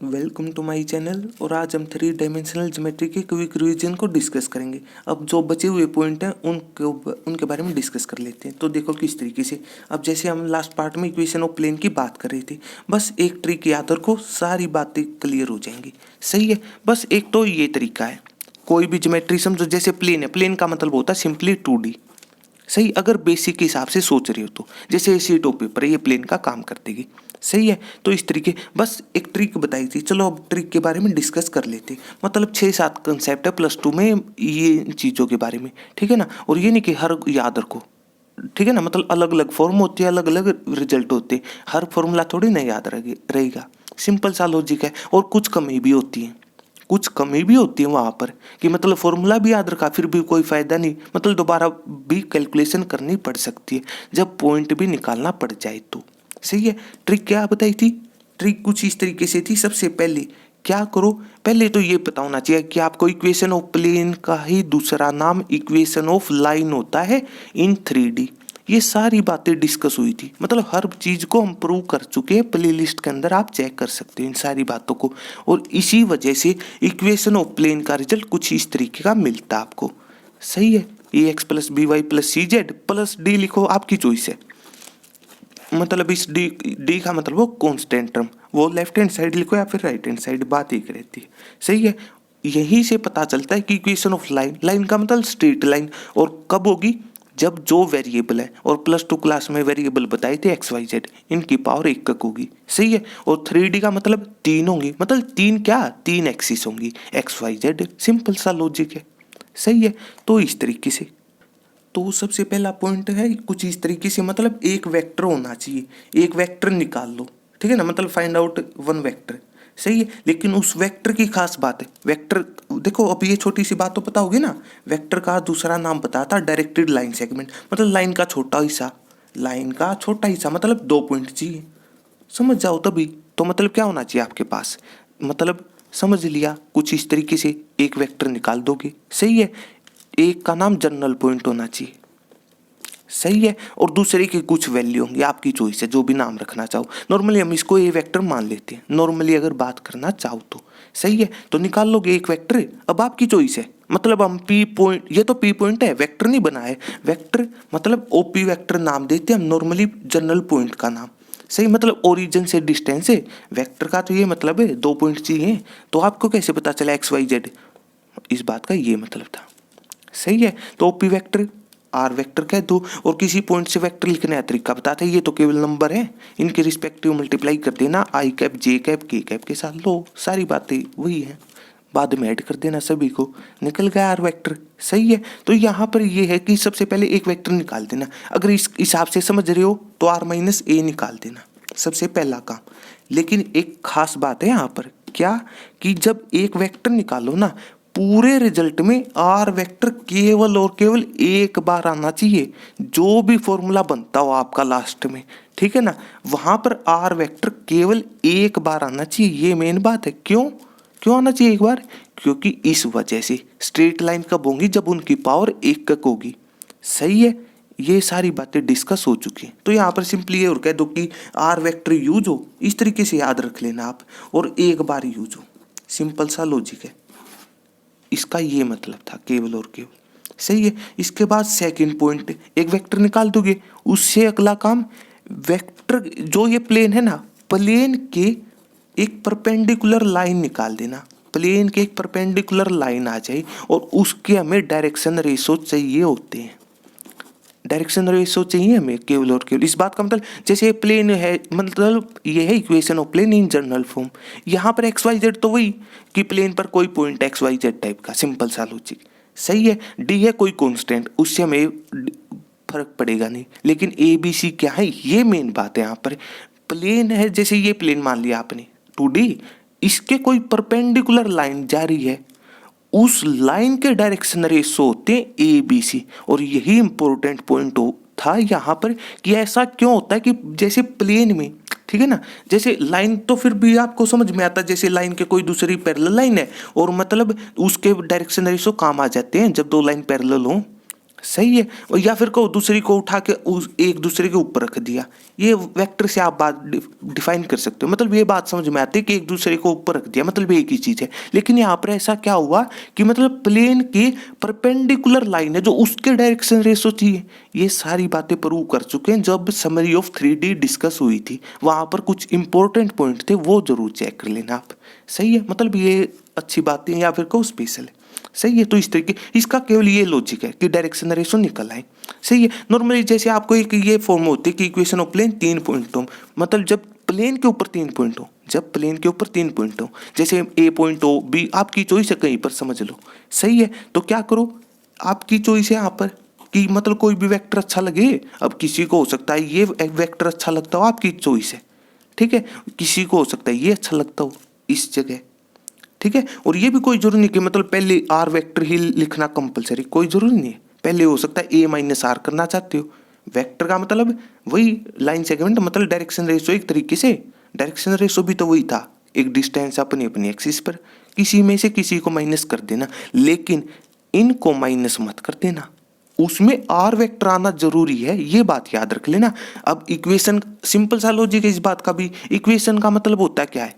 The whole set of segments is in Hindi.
Welcome to my channel. और आज हम 3 डायमेंशनल ज्योमेट्री के क्विक रिवीजन को डिस्कस करेंगे। अब जो बचे हुए पॉइंट हैं उनके बारे में डिस्कस कर लेते हैं। तो देखो किस तरीके से, अब जैसे हम लास्ट पार्ट में इक्वेशन ऑफ प्लेन की बात कर रहे थे, बस एक ट्रिक याद रखो, सारी बातें क्लियर हो जाएंगी। सही है, बस एक तो ये तरीका है, कोई भी ज्योमेट्री समझो, जैसे प्लेन है, प्लेन का मतलब होता है सिंपली 2D। सही, अगर बेसिक के हिसाब से सोच रहे हो तो जैसे शीट ऑफ पेपर है, ये प्लेन का काम कर देगी। सही है, तो इस तरीके बस एक ट्रिक बताई थी। चलो अब ट्रिक के बारे में डिस्कस कर लेते। मतलब 6-7 कंसेप्ट है +2 में ये चीज़ों के बारे में, ठीक है ना। और ये नहीं कि हर याद रखो, ठीक है ना, मतलब अलग अलग फॉर्म होते हैं, अलग अलग रिजल्ट होते हैं, हर फॉर्मूला थोड़ी ना याद रहेगा। सिंपल सा लॉजिक है। और कुछ कमी भी होती है, कुछ कमी भी होती है वहाँ पर, कि मतलब फॉर्मूला भी याद रखा फिर भी कोई फ़ायदा नहीं, मतलब दोबारा भी कैलकुलेशन करनी पड़ सकती है जब पॉइंट भी निकालना पड़ जाए तो। सही है, ट्रिक क्या बताई थी? ट्रिक कुछ इस तरीके से थी। सबसे पहले क्या करो, पहले तो ये पता होना चाहिए कि आपको इक्वेशन ऑफ प्लेन का ही दूसरा नाम इक्वेशन ऑफ लाइन होता है इन 3D। ये सारी बातें डिस्कस हुई थी, मतलब हर चीज़ को हम प्रूव कर चुके हैं। प्ले लिस्ट के अंदर आप चेक कर सकते हैं इन सारी बातों को। और इसी वजह से इक्वेशन ऑफ प्लेन का रिजल्ट कुछ इस तरीके का मिलता है आपको। सही है, ax + by + cz + d लिखो, आपकी चॉइस है। मतलब इस डी का मतलब वो कांस्टेंट टर्म, वो लेफ्ट हैंड साइड लिखो या फिर राइट हैंड साइड, बात एक रहती है। सही है, यही से पता चलता है कि इक्वेशन ऑफ लाइन, लाइन का मतलब स्ट्रेट लाइन, और कब होगी, जब जो वेरिएबल है, और +2 क्लास में वेरिएबल बताए थे XYZ, इनकी पावर 1 होगी। सही है, और 3D का मतलब 3 होंगी, मतलब 3 क्या, 3 एक्सिस होंगी, XYZ। सिंपल सा लॉजिक है। सही है, तो इस तरीके से, तो सबसे पहला पॉइंट है कुछ इस तरीके से, मतलब एक वेक्टर होना चाहिए, एक वेक्टर निकाल लो, ठीक है ना, मतलब फाइंड आउट वन वेक्टर। सही है, लेकिन उस वेक्टर की खास बात है, वेक्टर देखो, अब ये छोटी सी बात तो पता होगी ना, वेक्टर का दूसरा नाम बताता डायरेक्टेड लाइन सेगमेंट, मतलब लाइन का छोटा हिस्सा, लाइन का छोटा हिस्सा, मतलब 2 पॉइंट चाहिए, समझ जाओ तभी। तो मतलब क्या होना चाहिए आपके पास, मतलब समझ लिया, कुछ इस तरीके से एक वेक्टर निकाल दोगे। सही है, एक का नाम जनरल पॉइंट होना चाहिए। सही है, और दूसरे की कुछ वैल्यू होंगी, आपकी चॉइस है, जो भी नाम रखना चाहो। नॉर्मली हम इसको ए वेक्टर मान लेते हैं, नॉर्मली अगर बात करना चाहो तो। सही है, तो निकाल लोगे एक वेक्टर, अब आपकी चॉइस है। मतलब हम पी पॉइंट, ये तो पी पॉइंट है, वेक्टर नहीं बना है, वेक्टर मतलब ओपी वेक्टर नाम देते हैं हम नॉर्मली जनरल पॉइंट का नाम। सही, मतलब ओरिजिन से डिस्टेंस है, वेक्टर का तो ये मतलब है 2 पॉइंट चाहिए। तो आपको कैसे पता चला XYZ, इस बात का ये मतलब था। सही है, तो ओपी वेक्टर आर वेक्टर कह दो, और किसी पॉइंट से वेक्टर लिखने का तरीका बताते हैं, ये तो केवल नंबर है, इनके रिस्पेक्टिव मल्टीप्लाई कर देना आई कैप जे कैप के कैप के साथ, लो सारी बातें वही है, बाद में ऐड कर देना सभी को, निकल गया आर वेक्टर। सही है, तो यहाँ पर ये है कि सबसे पहले एक वेक्टर निकाल देना, अगर इस हिसाब से समझ रहे हो तो r - a निकाल देना, सबसे पहला काम। लेकिन एक खास बात है यहाँ पर, क्या, कि जब एक वेक्टर निकालो ना, पूरे रिजल्ट में आर वेक्टर केवल और केवल एक बार आना चाहिए, जो भी फॉर्मूला बनता हो आपका लास्ट में, ठीक है ना, वहां पर आर वेक्टर केवल एक बार आना चाहिए। ये मेन बात है। क्यों क्यों आना चाहिए एक बार, क्योंकि इस वजह से स्ट्रेट लाइन कब होंगी, जब उनकी पावर 1 होगी। सही है, ये सारी बातें डिस्कस हो चुकी हैं। तो यहाँ पर सिंपली ये और कह दो कि आर वेक्टर यूज हो, इस तरीके से याद रख लेना आप, और एक बार यूज हो, सिंपल सा लॉजिक है, इसका ये मतलब था केवल और केवल। सही है, इसके बाद सेकंड पॉइंट, एक वेक्टर निकाल दोगे, उससे अगला काम, वेक्टर जो ये प्लेन है ना, प्लेन के एक परपेंडिकुलर लाइन निकाल देना, प्लेन के एक परपेंडिकुलर लाइन आ जाए, और उसके हमें डायरेक्शन रेशो चाहिए होते हैं, डायरेक्शन रेशो चाहिए हमें केवल और केवल। इस बात का मतलब, जैसे प्लेन है, मतलब ये है equation of plane in general form, यहाँ पर XYZ तो वही कि प्लेन पर कोई पॉइंट XYZ टाइप का, सिंपल सा लॉजिक। सही है, डी है कोई कांस्टेंट, उससे हमें फर्क पड़ेगा नहीं, लेकिन ABC क्या है, ये मेन बात है यहाँ पर। प्लेन है, जैसे ये प्लेन मान लिया आपने 2D, इसके कोई परपेंडिकुलर लाइन जा रही है, उस लाइन के डायरेक्शन रेशो होते हैं ABC। और यही इंपॉर्टेंट पॉइंट था यहाँ पर, कि ऐसा क्यों होता है कि जैसे प्लेन में, ठीक है ना, जैसे लाइन तो फिर भी आपको समझ में आता है, जैसे लाइन के कोई दूसरी पैरेलल लाइन है, और मतलब उसके डायरेक्शन रेशो काम आ जाते हैं जब 2 लाइन पैरेलल हो। सही है। और या फिर को दूसरी को उठा के उस एक दूसरे के ऊपर रख दिया, ये वेक्टर से आप बात डिफाइन कर सकते हो। मतलब ये बात समझ में आती है कि एक दूसरे को ऊपर रख दिया, मतलब एक ही चीज है। लेकिन यहाँ पर ऐसा क्या हुआ कि मतलब प्लेन की परपेंडिकुलर लाइन है जो उसके डायरेक्शन रेशो चाहिए। ये सारी बातें प्रूव कर चुके हैं, जब समरी ऑफ 3D डिस्कस हुई थी वहां पर कुछ इंपॉर्टेंट पॉइंट थे, वो जरूर चेक कर लेना आप। सही है, मतलब ये अच्छी बातें या फिर को स्पेशल है। सही है, तो इस तरीके इसका केवल ये लॉजिक है कि डायरेक्शन रेशो निकल आए। सही है। नॉर्मली जैसे आपको एक ये फॉर्म होती है कि इक्वेशन ऑफ प्लेन 3 पॉइंट हो, मतलब जब प्लेन के ऊपर 3 पॉइंट हो, जब प्लेन के ऊपर 3 पॉइंट हो, जैसे ए पॉइंट हो, बी, आपकी चॉइस है, कहीं पर समझ लो। सही है, तो क्या करो, आपकी चॉइस है यहाँ पर कि मतलब कोई भी वेक्टर अच्छा लगे। अब किसी को हो सकता है ये वेक्टर अच्छा लगता हो, आपकी चॉइस है। ठीक है, किसी को हो सकता है ये अच्छा लगता हो इस जगह। ठीक है, और ये भी कोई जरूरी नहीं कि मतलब पहले आर वेक्टर ही लिखना कंपलसरी, कोई जरूरी नहीं है। पहले हो सकता है ए माइनस आर करना चाहते हो। वेक्टर का मतलब वही लाइन सेगमेंट, मतलब डायरेक्शन रेशो। एक तरीके से डायरेक्शन रेशो भी तो वही था, एक डिस्टेंस अपनी अपनी एक्सिस पर, किसी में से किसी को माइनस कर देना, लेकिन इनको माइनस मत कर देना, उसमें आर वेक्टर आना जरूरी है, ये बात याद रख लेना। अब इक्वेशन, सिंपल सा लॉजिक है इस बात का भी। इक्वेशन का मतलब होता क्या है,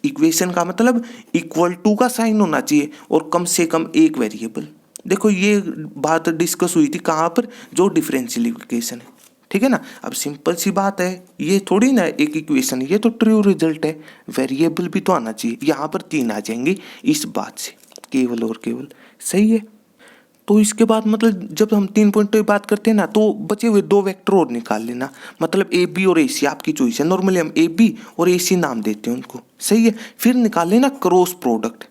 इक्वेशन का मतलब इक्वल टू का साइन होना चाहिए और कम से कम एक वेरिएबल। देखो ये बात डिस्कस हुई थी कहाँ पर, जो डिफरेंशियल इक्वेशन है। ठीक है ना, अब सिंपल सी बात है, ये थोड़ी ना एक इक्वेशन है, ये तो ट्रू रिजल्ट है, वेरिएबल भी तो आना चाहिए। यहाँ पर 3 आ जाएंगे इस बात से, केवल और केवल। सही है, तो इसके बाद मतलब जब हम 3 पॉइंट की बात करते हैं ना, तो बचे हुए 2 वेक्टर और निकाल लेना। मतलब ए बी और ए सी आपकी चॉइस है, नॉर्मली हम ए बी और ए सी नाम देते हैं उनको। सही है, फिर निकाल लेना क्रॉस प्रोडक्ट।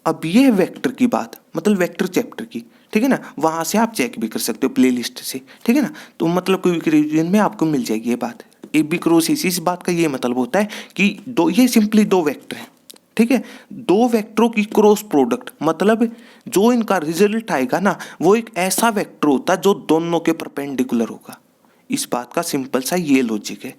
अब ये है वेक्टर की बात, मतलब वेक्टर चैप्टर की। ठीक है ना, वहां से आप चेक भी कर सकते हो प्लेलिस्ट से। ठीक है ना, तो मतलब कोई रिवीजन में आपको मिल जाएगी ये बात। ए बी क्रॉस ए सी, इस बात का ये मतलब होता है कि दो, ये सिंपली 2 वेक्टर हैं। ठीक है, 2 वेक्टरों की क्रॉस प्रोडक्ट, मतलब जो इनका रिजल्ट आएगा ना, वो एक ऐसा वेक्टर होता है जो दोनों के परपेंडिकुलर होगा। इस बात का सिंपल सा ये लॉजिक है।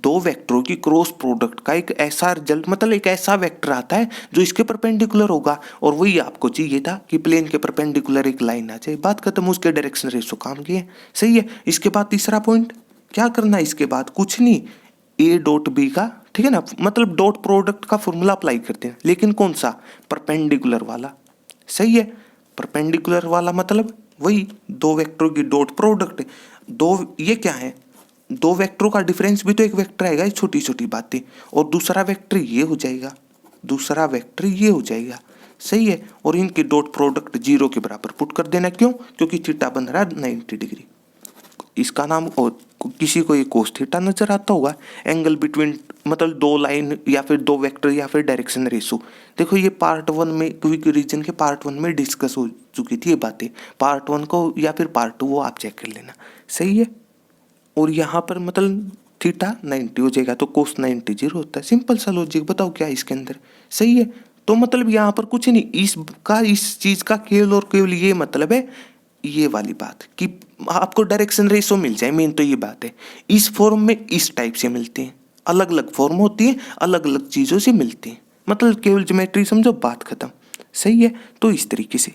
2 वेक्टरों की क्रॉस प्रोडक्ट का एक ऐसा रिजल्ट, मतलब एक ऐसा वेक्टर आता है जो इसके परपेंडिकुलर होगा, और वही आपको चाहिए था कि प्लेन के परपेंडिकुलर एक लाइन आ जाए, बात खत्म, उसके डायरेक्शन रेशो काम किए। सही है, इसके बाद तीसरा पॉइंट क्या करना है, इसके बाद कुछ नहीं, ए डॉट बी का, ठीक है ना, मतलब डॉट प्रोडक्ट का फॉर्मूला अप्लाई करते हैं, लेकिन कौन सा, परपेंडिकुलर वाला। सही है, परपेंडिकुलर वाला मतलब वही 2 वेक्टरों की डॉट प्रोडक्ट। दो, ये क्या है, 2 वेक्टरों का डिफरेंस भी तो एक वेक्टर आएगा, छोटी छोटी बातें, और दूसरा वेक्टर ये हो जाएगा, दूसरा वेक्टर ये हो जाएगा। सही है, और इनके डॉट प्रोडक्ट 0 के बराबर पुट कर देना। क्यों, क्योंकि थीटा बन रहा है 90 डिग्री। इसका नाम, और किसी को ये कोस थीटा नजर आता होगा, एंगल बिटवीन, मतलब 2 लाइन या फिर 2 वेक्टर या फिर डायरेक्शन रेशो। देखो ये पार्ट 1 में, क्विक रीजन के पार्ट 1 में डिस्कस हो चुकी थी ये बातें। पार्ट 1 को या फिर पार्ट 2 वो आप चेक कर लेना। सही है, और यहाँ पर मतलब थीटा 90 हो जाएगा, तो कोस 90 0 होता है। सिंपल सा लॉजिक, बताओ क्या है इसके अंदर। सही है, तो मतलब यहाँ पर कुछ नहीं, इस चीज का केवल और केवल ये मतलब है, ये वाली बात कि आपको डायरेक्शन रेशो मिल जाए। मेन तो ये बात है, इस फॉर्म में इस टाइप से मिलते हैं, अलग अलग फॉर्म होती है, अलग अलग चीजों से मिलते हैं, मतलब केवल ज्योमेट्री समझो, बात खत्म। सही है, तो इस तरीके से।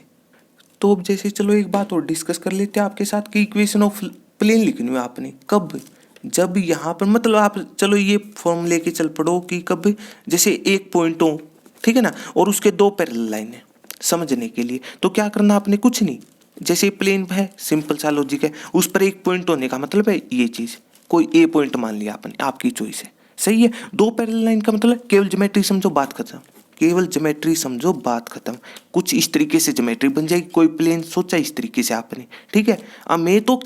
तो अब जैसे चलो एक बात और डिस्कस कर लेते हैं आपके साथ कि इक्वेशन ऑफ प्लेन लिखनी है आपने कब, जब यहाँ पर मतलब आप चलो ये फॉर्म लेके चल पड़ो कि कब, जैसे एक पॉइंट हो, ठीक है ना, और उसके 2 पैरेलल लाइन है। समझने के लिए तो क्या करना आपने, कुछ नहीं, जैसे प्लेन है, सिंपल सा लॉजिक है, उस पर एक पॉइंट होने का मतलब है ये चीज, कोई ए पॉइंट मान लिया आपने, आपकी चॉइस है। सही है, 2 पैरेलल लाइन का मतलब केवल ज्योमेट्री समझो, बात खत्म, केवल ज्योमेट्री समझो, बात खत्म। कुछ इस तरीके से ज्योमेट्री बन जाएगी, कोई प्लेन सोचा इस तरीके से आपने। ठीक है, अब मैं तो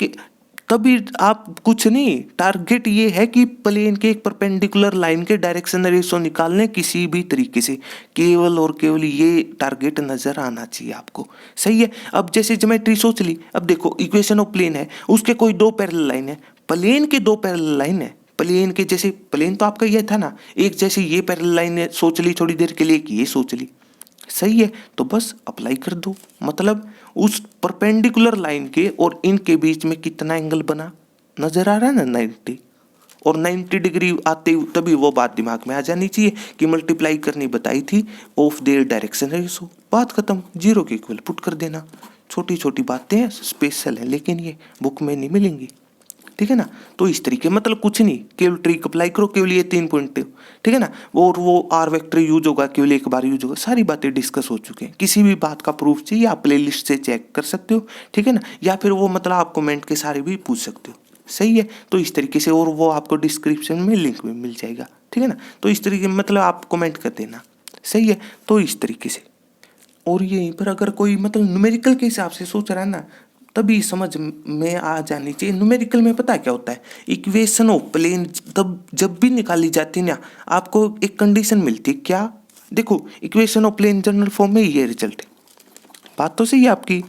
तभी आप कुछ नहीं, टारगेट ये है कि प्लेन के एक परपेंडिकुलर लाइन के डायरेक्शन रेशो निकालने किसी भी तरीके से, केवल और केवल ये टारगेट नजर आना चाहिए आपको। सही है, अब जैसे ज्योमेट्री सोच ली, अब देखो इक्वेशन ऑफ प्लेन है, उसके कोई 2 पैरेलल लाइन है, प्लेन के 2 पैरेलल लाइन है, प्लेन के जैसे, प्लेन तो आपका ये था ना, एक जैसे ये पैरेलल लाइन है, सोच ली थोड़ी देर के लिए कि ये सोच ली। सही है, तो बस अप्लाई कर दो, मतलब उस परपेंडिकुलर लाइन के और इनके बीच में कितना एंगल बना, नजर आ रहा है ना 90, और 90 डिग्री आते तभी वो बात दिमाग में आ जानी चाहिए कि मल्टीप्लाई करनी बताई थी ऑफ देयर डायरेक्शन रेशो, बात खत्म, 0 के इक्वल पुट कर देना। छोटी छोटी बातें स्पेशल हैं, लेकिन ये बुक में नहीं मिलेंगी, ठीक है ना। तो इस तरीके मतलब कुछ नहीं, केवल ट्रिक अप्लाई करो, केवल ये 3 पॉइंट, ठीक है ना। और वो आर वेक्टर यूज होगा, केवल एक बार यूज होगा, सारी बातें डिस्कस हो चुकी हैं। किसी भी बात का प्रूफ चाहिए आप प्ले लिस्ट से चेक कर सकते हो, ठीक है ना, या फिर वो मतलब आप कमेंट के सारे भी पूछ सकते हो, सही है। तो इस तरीके से, और वो आपको डिस्क्रिप्शन में लिंक भी मिल जाएगा, ठीक है ना। तो इस तरीके मतलब आप कमेंट कर देना, सही है। तो इस तरीके से, और यहीं पर अगर कोई मतलब न्यूमेरिकल के हिसाब से सोच रहा है ना, तभी समझ में आ जानी चाहिए। न्यूमेरिकल में पता क्या होता है, इक्वेशन ऑफ प्लेन तब जब भी निकाली जाती है ना, आपको एक कंडीशन मिलती है, क्या, देखो equation of plane general form में ये रिजल्ट है, बात तो सही है आपकी,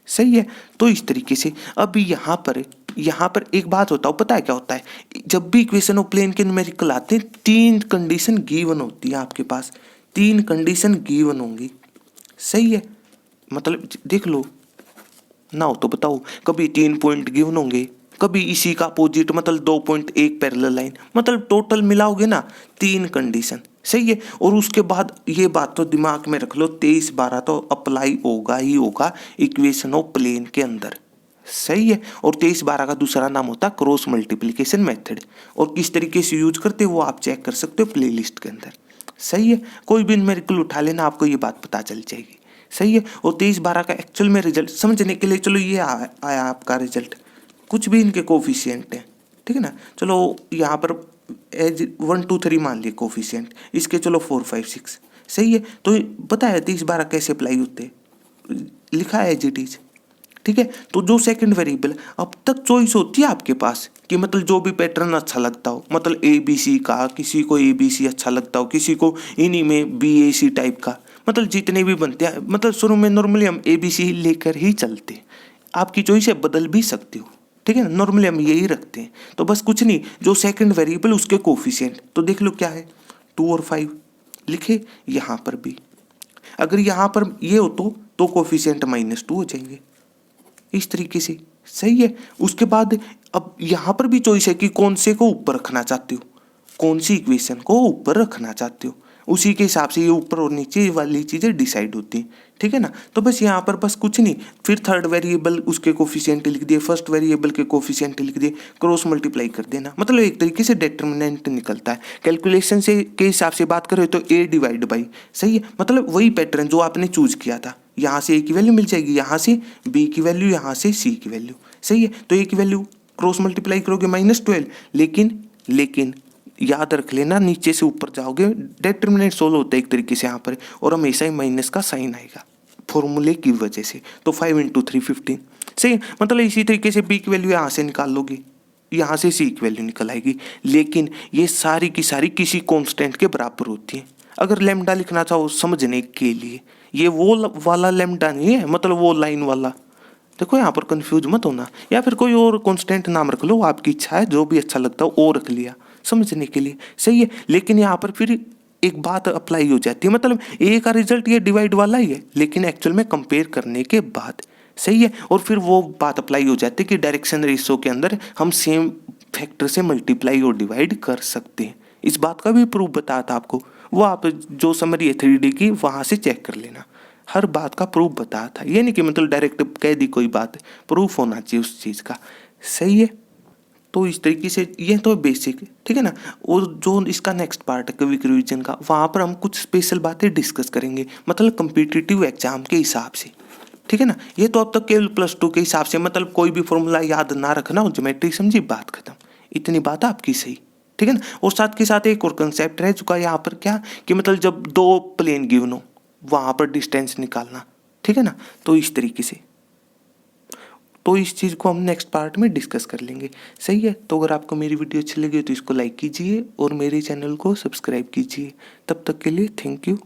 सही है। तो इस तरीके से अब यहाँ पर एक बात होता है, पता है क्या होता है, जब भी इक्वेशन ऑफ प्लेन के न्यूमेरिकल आते हैं 3 कंडीशन गिवन होती है आपके पास, 3 कंडीशन गिवन होंगी, सही है। मतलब देख लो ना, हो तो बताओ, कभी 3 पॉइंट गिवन होंगे, कभी इसी का अपोजिट मतलब 2 पॉइंट, एक पैरेलल लाइन, मतलब टोटल मिलाओगे ना 3 कंडीशन, सही है। और उसके बाद ये बात तो दिमाग में रख लो, 23/12 तो अप्लाई होगा ही होगा इक्वेशन ऑफ प्लेन के अंदर, सही है। और 23/12 का दूसरा नाम होता है क्रॉस मल्टीप्लिकेशन मेथड, और किस तरीके से यूज करते हो वो आप चेक कर सकते हो प्ले लिस्ट के अंदर, सही है। कोई भी न्यूमेरिकल उठा लेना, आपको ये बात पता चल जाएगी, सही है। और 23/12 का एक्चुअल में रिजल्ट समझने के लिए, चलो ये आया आपका रिजल्ट, कुछ भी इनके कोफिशिएंट हैं, ठीक है ना। चलो यहाँ पर एज 1 2 3 मान लिए कोफिशिएंट, इसके चलो 4 5 6, सही है। तो पता है 23/12 कैसे अप्लाई होते, लिखा है एज इट इज, ठीक है। तो जो सेकंड वेरिएबल, अब तक चॉइस होती है आपके पास कि मतलब जो भी पैटर्न अच्छा लगता हो, मतलब ABC का, किसी को ABC अच्छा लगता हो, किसी को इन्हीं में BAC टाइप का, मतलब जितने भी बनते हैं, मतलब शुरू में नॉर्मली हम ABC लेकर ही चलते हैं, आपकी चॉइस है, बदल भी सकते हो, ठीक है ना। नॉर्मली हम यही रखते हैं। तो बस कुछ नहीं, जो सेकंड वेरिएबल उसके कोफिशिएंट, तो देख लो क्या है, 2 और 5 लिखे, यहाँ पर भी अगर यहाँ पर ये हो तो कोफिशिएंट -2 हो जाएंगे, इस तरीके से, सही है। उसके बाद अब यहाँ पर भी चॉइस है कि कौन से को ऊपर रखना चाहते हो, कौन सी इक्वेशन को ऊपर रखना चाहते हो, उसी के हिसाब से ये ऊपर और नीचे वाली चीज़ें डिसाइड होती हैं, ठीक है ना। तो बस यहाँ पर बस कुछ नहीं, फिर थर्ड वेरिएबल उसके कोफिशिएंट लिख दिए, फर्स्ट वेरिएबल के कोफिशिएंट लिख दिए, क्रॉस मल्टीप्लाई कर देना, मतलब एक तरीके से डिटर्मिनेंट निकलता है। कैलकुलेशन से के हिसाब से बात करें तो A/by, सही है। मतलब वही पैटर्न जो आपने चूज किया था, यहाँ से A की वैल्यू मिल जाएगी, यहाँ से B की वैल्यू, यहाँ से C की वैल्यू, सही है। तो A की वैल्यू क्रॉस मल्टीप्लाई करोगे -12, लेकिन याद रख लेना, नीचे से ऊपर जाओगे डिटर्मिनेंट सोल्व होता है एक तरीके से यहाँ पर, और हमेशा ही माइनस का साइन आएगा फॉर्मूले की वजह से। तो 5 × 3 15, सही। मतलब इसी तरीके से B की वैल्यू यहाँ से निकाल लोगे, यहाँ से C की वैल्यू निकल आएगी, लेकिन ये सारी की सारी किसी कांस्टेंट के बराबर होती है। अगर लैम्डा लिखना चाहो समझने के लिए, ये वो वाला लैम्डा नहीं है, मतलब वो लाइन वाला, देखो यहाँ पर कंफ्यूज मत होना, या फिर कोई और कांस्टेंट नाम रख लो, आपकी इच्छा है, जो भी अच्छा लगता हो वो रख लिया समझने के लिए, सही है। लेकिन यहाँ पर फिर एक बात अप्लाई हो जाती है, मतलब A का रिजल्ट ये डिवाइड वाला ही है, लेकिन एक्चुअल में कंपेयर करने के बाद, सही है। और फिर वो बात अप्लाई हो जाती है कि डायरेक्शन रेशियो के अंदर हम सेम फैक्टर से मल्टीप्लाई और डिवाइड कर सकते हैं। इस बात का भी प्रूफ बताया था आपको, वो आप जो समरी है 3D की, वहाँ से चेक कर लेना, हर बात का प्रूफ बताया था। ये नहीं कि मतलब डायरेक्ट कह दी कोई बात, प्रूफ होना चाहिए उस चीज़ का, सही है। तो इस तरीके से ये तो बेसिक, ठीक है ना। और जो इसका नेक्स्ट पार्ट है क्विक रिवीजन का, वहाँ पर हम कुछ स्पेशल बातें डिस्कस करेंगे, मतलब कम्पिटिटिव एग्जाम के हिसाब से, ठीक है ना। ये तो अब तक केवल +2 के हिसाब से, मतलब कोई भी फॉर्मूला याद ना रखना हो, ज्योमेट्री समझी, बात खत्म, इतनी बात आपकी सही, ठीक है ना। और साथ के साथ एक और कंसेप्ट रह चुका है यहाँ पर, क्या कि मतलब जब 2 प्लेन गिवन हो वहाँ पर डिस्टेंस निकालना, ठीक है ना। तो इस तरीके से, तो इस चीज़ को हम नेक्स्ट पार्ट में डिस्कस कर लेंगे, सही है। तो अगर आपको मेरी वीडियो अच्छी लगी तो इसको लाइक कीजिए और मेरे चैनल को सब्सक्राइब कीजिए। तब तक के लिए थैंक यू।